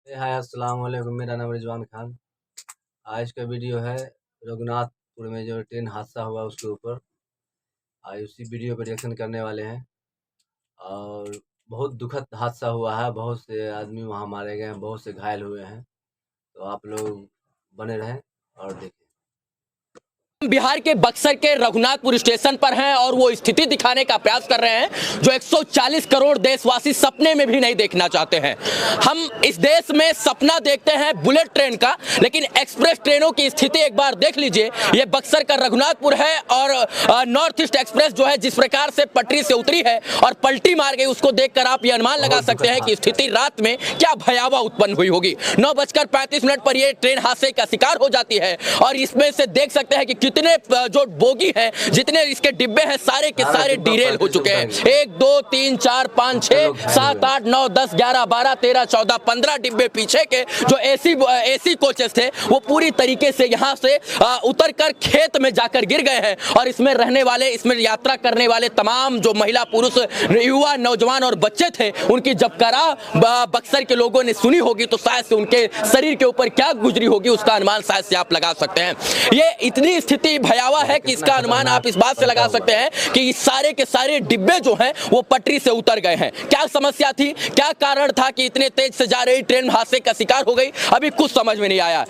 हाय अस्सलाम वालेकुम। मेरा नाम रिजवान खान। आज का वीडियो है रघुनाथपुर में जो ट्रेन हादसा हुआ उसके ऊपर। आज उसी वीडियो पर रिएक्शन करने वाले हैं। और बहुत दुखद हादसा हुआ है, बहुत से आदमी वहाँ मारे गए हैं, बहुत से घायल हुए हैं। तो आप लोग बने रहें और देखें। बिहार के बक्सर के रघुनाथपुर स्टेशन पर हैं और वो स्थिति दिखाने का प्रयास कर रहे हैं जो 140 करोड़ देशवासी सपने में भी नहीं देखना चाहते हैं। हम इस देश में सपना देखते हैं बुलेट ट्रेन का, लेकिन एक्सप्रेस ट्रेनों की स्थिति एक बार देख लीजिए। ये बक्सर का रघुनाथपुर है और नॉर्थ ईस्ट एक्सप्रेस जो है जिस प्रकार से पटरी से उतरी है और पलटी मार गई, उसको देखकर आप ये अनुमान लगा सकते हैं कि स्थिति रात में क्या भयावह उत्पन्न हुई होगी। 9:35 पर यह ट्रेन हादसे का शिकार हो जाती है और इसमें से देख सकते हैं कि कितने जो बोगी हैं, जितने इसके डिब्बे हैं, सारे के सारे डिरेल हो चुके हैं। 1 2 3 4 5 6 7 8 9 10 11 12 13 14 15 डिब्बे पीछे के जो एसी कोचेस थे वो पूरी तरीके से यहां से उतरकर खेत में जाकर गिर गए हैं। और इसमें रहने वाले, इसमें यात्रा करने वाले तमाम जो महिला, पुरुष, युवा, नौजवान और बच्चे थे, उनकी जब करा बक्सर के लोगों ने सुनी होगी तो शायद से उनके शरीर के ऊपर क्या गुजरी होगी उसका अनुमान शायद से आप लगा सकते हैं। ये इतनी स्थिति भयावह है कि इसका अनुमान आप इस बात से लगा सकते हैं कि सारे के सारे डिब्बे जो हैं वो पटरी से उतर गए हैं। क्या समस्या थी, क्या कारण था कि इतने तेज से जा रही ट्रेन हादसे का शिकार हो गई, अभी कुछ समझ में नहीं आया।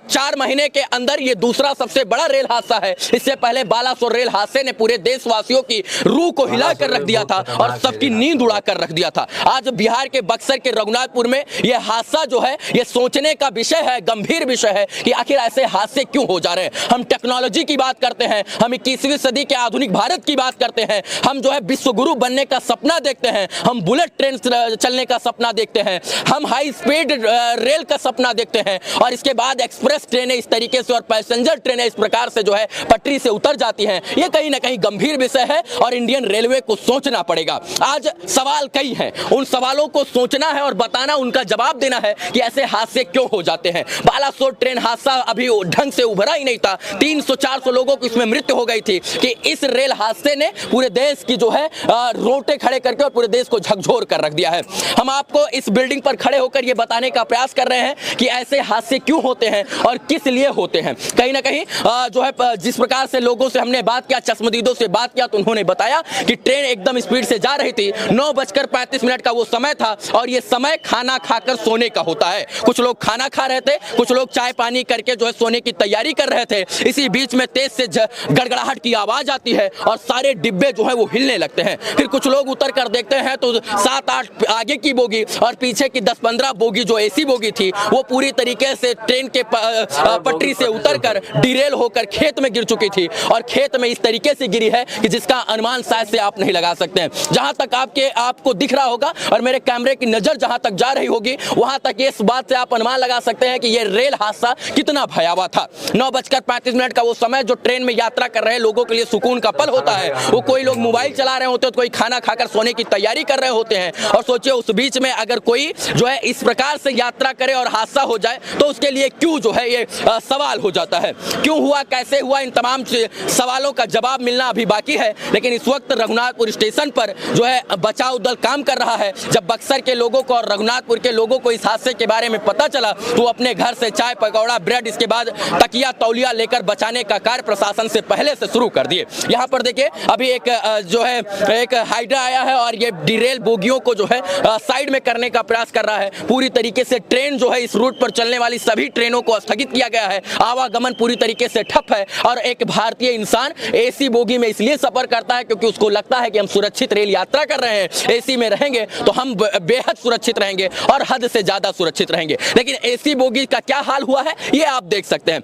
4 महीने के अंदर ये दूसरा सबसे बड़ा रेल हादसा है। इससे पहले बालासोर रेल हादसे ने पूरे देशवासियों की रूह को हिला कर रख दिया था और सबकी नींद उड़ा कर रख दिया था। आज बिहार के बक्सर के रघुनाथपुर में यह हादसा जो है ये सोचने का विषय है, गंभीर विषय है कि आखिर ऐसे हादसे क्यों हो जा रहे हैं। हम टेक्नोलॉजी की बात करते हैं, हम 21वीं सदी के आधुनिक भारत की बात करते हैं, हम जो है विश्व गुरु बनने का सपना देखते हैं, हम बुलेट ट्रेन चलने का सपना देखते हैं, हम हाई स्पीड रेल का सपना देखते हैं और इसके बाद एक्सप्रेस ट्रेनें इस तरीके से और पैसेंजर ट्रेनें इस प्रकार से जो है पटरी से उतर जाती हैं। ये कहीं ना कहीं गंभीर विषय है और इंडियन रेलवे को सोचना पड़ेगा। आज सवाल कई हैं, उन सवालों को सोचना है और बताना, उनका जवाब देना है कि ऐसे हादसे क्यों हो जाते हैं। बालासोर ट्रेन हादसा अभी ढंग से उभरा ही नहीं था, 300-400 लोगों की इसमें मृत्यु हो गई थी कि इस रेल हादसे ने पूरे देश की जो है रोटे खड़े करके और पूरे देश को झकझोर कर रख दिया है। हम आपको इस बिल्डिंग पर खड़े होकर ये बताने का प्रयास कर रहे हैं कि ऐसे हादसे क्यों होते हैं और किस लिए होते हैं। कहीं ना कहीं जो है जिस प्रकार से लोगों से हमने बात किया, चश्मदीदों से बात किया, तो उन्होंने बताया कि ट्रेन एकदम स्पीड से जा रही थी। 9:35 का वो समय था और ये समय खाना खाकर सोने का होता है। कुछ लोग खाना खा रहे थे, कुछ लोग चाय पानी करके जो है सोने की तैयारी कर रहे थे। इसी बीच में तेज से गड़गड़ाहट की आवाज आती है और सारे डिब्बे जो है वो हिलने लगते हैं। फिर कुछ लोग उतर कर देखते हैं तो 7-8 आगे की बोगी और पीछे की 10-15 बोगी जो एसी बोगी थी वो पूरी तरीके से ट्रेन के पटरी से उतरकर डिरेल होकर खेत में गिर चुकी थी और खेत में इस तरीके से गिरी है कि जिसका अनुमान शायद से आप नहीं लगा सकते हैं। जहां तक आपको दिख रहा होगा और मेरे कैमरे की नजर जहां तक जा रही होगी वहां तक इस बात से आप अनुमान लगा सकते हैं कि यह रेल हादसा कितना भयावह था। 9:35 का वो समय जो ट्रेन में यात्रा कर रहे लोगों के लिए सुकून का पल होता है। वो कोई लोग मोबाइल चला रहे होते हैं तो कोई खाना खाकर सोने की तैयारी कर रहे होते हैं और सोचिए उस बीच में अगर कोई जो है इस प्रकार से यात्रा करे और हादसा हो जाए तो उसके लिए क्यों जो है ये सवाल हो जाता है। क्यों हुआ, कैसे हुआ, इन तमाम सवालों का जवाब मिलना अभी बाकी है। लेकिन इस वक्त रघुनाथपुर स्टेशन पर जो है बचाव दल काम कर रहा है। जब बक्सर के लोगों को और रघुनाथपुर के लोगों को इस हादसे के बारे में पता चला तो अपने घर से चाय, पकौड़ा, ब्रेड, इसके बाद तकिया, तौलिया लेकर बचाने का कार्य प्रशासन से पहले से शुरू कर दिए। यहाँ पर देखिए अभी एक जो है एक हाइड्रा आया है और ये डिरेल बोगियों को जो है साइड में करने का प्रयास कर रहा है। पूरी तरीके से ट्रेन जो है इस रूट पर चलने वाली सभी ट्रेनों को स्थगित किया गया है। आवागमन पूरी तरीके से ठप है और एक भारतीय इंसान एसी बोगी में इसलिए सफर करता है क्योंकि उसको लगता है कि हम सुरक्षित रेल यात्रा कर रहे हैं, एसी में रहेंगे तो हम बेहद सुरक्षित रहेंगे और हद से ज्यादा सुरक्षित रहेंगे। लेकिन एसी बोगी का क्या हाल हुआ है ये आप देख सकते हैं।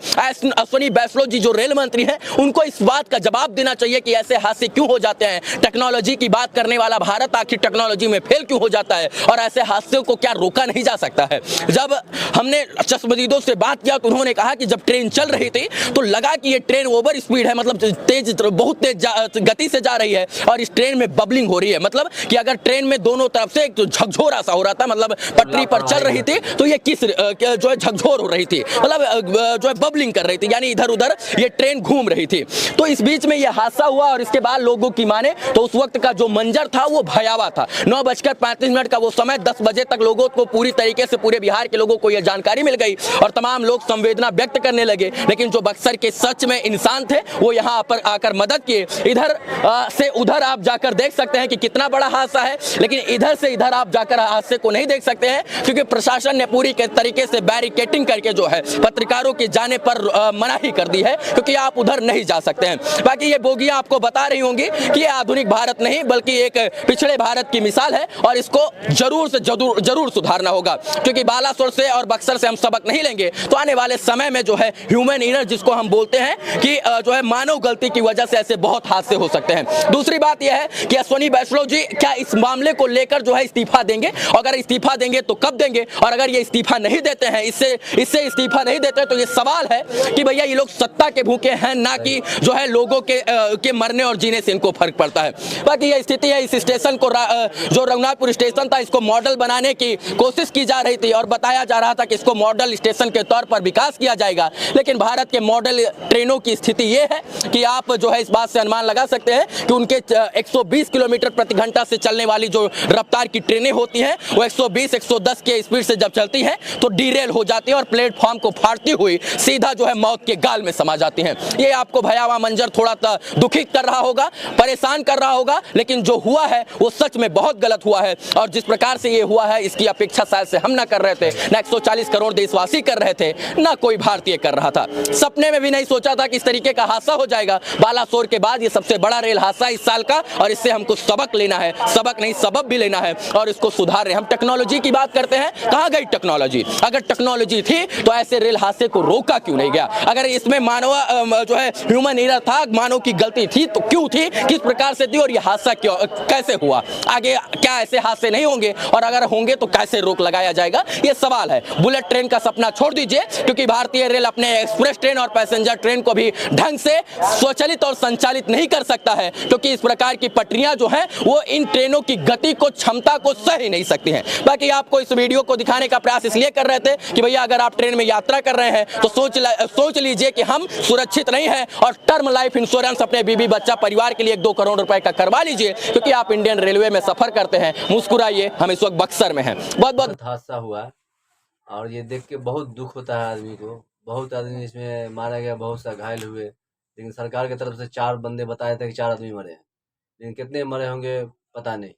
अश्विनी वैष्णव जी जो रेल मंत्री हैं उनको इस बात का जवाब देना चाहिए कि ऐसे हादसे क्यों हो जाते हैं। टेक्नोलॉजी की बात करने वाला भारत आखिर टेक्नोलॉजी में फेल क्यों हो जाता है और ऐसे हादसों को क्या रोका नहीं जा सकता है। जब हमने चश्मदीदों से बात किया तो उन्होंने कहा कि जब ट्रेन चल रही थी तो लगा कि ये ट्रेन ओवर स्पीड है, मतलब बहुत तेज गति से जा रही है और इस ट्रेन में बबलिंग हो रही है। मतलब कि अगर ट्रेन में दोनों तरफ से एक झकझोर सा हो रहा था, मतलब पटरी पर चल रही थी तो ये किस जो है झकझोर हो रही थी, मतलब जो है बबलिंग कर रही थी, यानी इधर उधर ये ट्रेन घूम रही थी। तो इस बीच में यह हादसा हुआ और इसके बाद लोगों की माने तो उस वक्त का जो मंजर था वो भयावह था। 9:35 का वो समय, 10 बजे तक लोगों को पूरी तरीके से, पूरे बिहार के लोगों को यह जानकारी मिल गई और तमाम लोग संवेदना व्यक्त करने लगे। लेकिन जो बक्सर के सच में इंसान थे वो यहाँ पर आकर मदद किए। इधर से उधर आप जाकर देख सकते हैं कि कितना बड़ा हादसा है, लेकिन इधर से इधर आप जाकर हादसे को नहीं देख सकते हैं क्योंकि प्रशासन ने पूरी तरीके से बैरिकेटिंग करके जो है पत्रकारों के जाने पर मनाही कर दी है, क्योंकि आप उधर नहीं जा सकते हैं। बाकी ये बोगियां आपको बता रही होंगी कि ये आधुनिक भारत नहीं बल्कि एक पिछड़े भारत की मिसाल है और इसको जरूर से जरूर सुधारना होगा, क्योंकि बालासोर से और बक्सर से हम सबक नहीं लेंगे तो आने वाले समय में जो है ह्यूमन एरर जिसको हम बोलते हैं कि जो है मानव गलती की वजह से ऐसे बहुत हादसे हो सकते हैं। दूसरी बात यह है कि अश्विनी वैष्णव जी क्या इस मामले को लेकर जो है इस्तीफा देंगे? अगर इस्तीफा देंगे तो कब देंगे? और अगर ये इस्तीफा नहीं देते हैं, इससे इस्तीफा नहीं देते तो ये सवाल है कि भैया ये लोग सत्ता के भूखे हैं, ना कि जो है लोगों के मरने और जीने से इनको फर्क पड़ता है। बाकी ये स्थिति है। इस स्टेशन को जो रघुनाथपुर स्टेशन था इसको मॉडल बनाने की कोशिश की जा रही थी और बताया जा रहा था कि इसको मॉडल स्टेशन के तौर पर विकास किया जाएगा। लेकिन भारत के मॉडल ट्रेनों की स्थिति ये है कि आप जो है इस बात से अनुमान लगा सकते हैं कि उनके 120 किलोमीटर प्रति घंटा से चलने वाली जो रफ्तार की ट्रेनें होती हैं वो 120-110 के स्पीड से जब चलती हैं तो डीरेल हो जाती है और प्लेटफॉर्म को फाड़ती हुई सीधा जो है मौत के गाल में समा जाती हैं। ये आपको भयावह मंजर थोड़ा दुखित कर रहा होगा, परेशान कर रहा होगा, लेकिन जो हुआ है वो सच में बहुत गलत हुआ है और जिस प्रकार से ये हुआ है इसकी अपेक्षा शायद से हम ना कर रहे थे, ना 140 करोड़ देशवासी कर रहे थे, ना कोई भारतीय कर रहा था। सपने में भी नहीं सोचा था कि इस तरीके का हादसा हो जाएगा। बालासोर के बाद ये सबसे बड़ा रेल हादसा इस साल का और इससे हमको सबक लेना है, सबक नहीं सबब भी लेना है और इसको सुधार रहे। हम टेक्नोलॉजी की बात करते हैं, कहाँ गई टेक्नोलॉजी? अगर टेक्नोलॉजी थी तो ऐसे रेल हादसे को रोका क्यों नहीं गया? अगर इसमें मानव जो है ह्यूमन एरर था, मानव की गलती थी तो क्यों थी, किस प्रकार से थी और यह हादसा क्यों कैसे हुआ? आगे क्या ऐसे हादसे नहीं होंगे और अगर होंगे तो कैसे रोक लगाया जाएगा, ये सवाल है। बुलेट ट्रेन का सपना छोड़ दीजिए, क्योंकि भारतीय रेल अपने एक्सप्रेस ट्रेन और पैसेंजर ट्रेन को भी ढंग से स्वचालित और संचालित नहीं कर सकता है, क्योंकि इस प्रकार की पटरियां जो हैं वो इन ट्रेनों की गति को, क्षमता को सह ही नहीं सकती हैं। बाकी आपको इस वीडियो को दिखाने का प्रयास इसलिए कर रहे थे कि भैया अगर आप ट्रेन में यात्रा कर रहे हैं तो सोच लीजिए कि हम सुरक्षित नहीं हैं और टर्म लाइफ इंश्योरेंस अपने बीबी बच्चा परिवार के लिए 1-2 करोड़ रुपए का करवा लीजिए, क्योंकि आप इंडियन रेलवे में सफर करते हैं। मुस्कुराइए, हम इस वक्त बक्सर में हैं। बहुत बहुत हादसा हुआ और ये देख के बहुत दुख होता है आदमी को। बहुत आदमी इसमें मारा गया, बहुत सा घायल हुए, लेकिन सरकार की तरफ से 4 बंदे बताए थे कि 4 आदमी मरे हैं, लेकिन कितने मरे होंगे पता नहीं।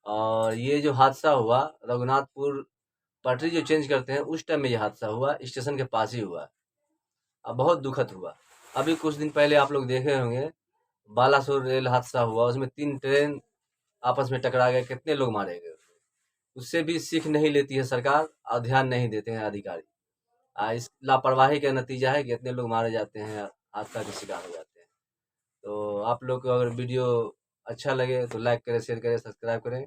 और ये जो हादसा हुआ रघुनाथपुर पटरी जो चेंज करते हैं उस टाइम में ये हादसा हुआ, स्टेशन के पास ही हुआ। अब बहुत दुखद हुआ। अभी कुछ दिन पहले आप लोग देखे होंगे बालासोर रेल हादसा हुआ, उसमें 3 ट्रेन आपस में टकरा गए, कितने लोग मारे गए। उससे भी सीख नहीं लेती है सरकार और ध्यान नहीं देते हैं अधिकारी। इस लापरवाही का नतीजा है कि इतने लोग मारे जाते हैं, हादसा के शिकार हो जाते हैं। तो आप लोग को अगर वीडियो अच्छा लगे तो लाइक करें, शेयर करें, सब्सक्राइब करें।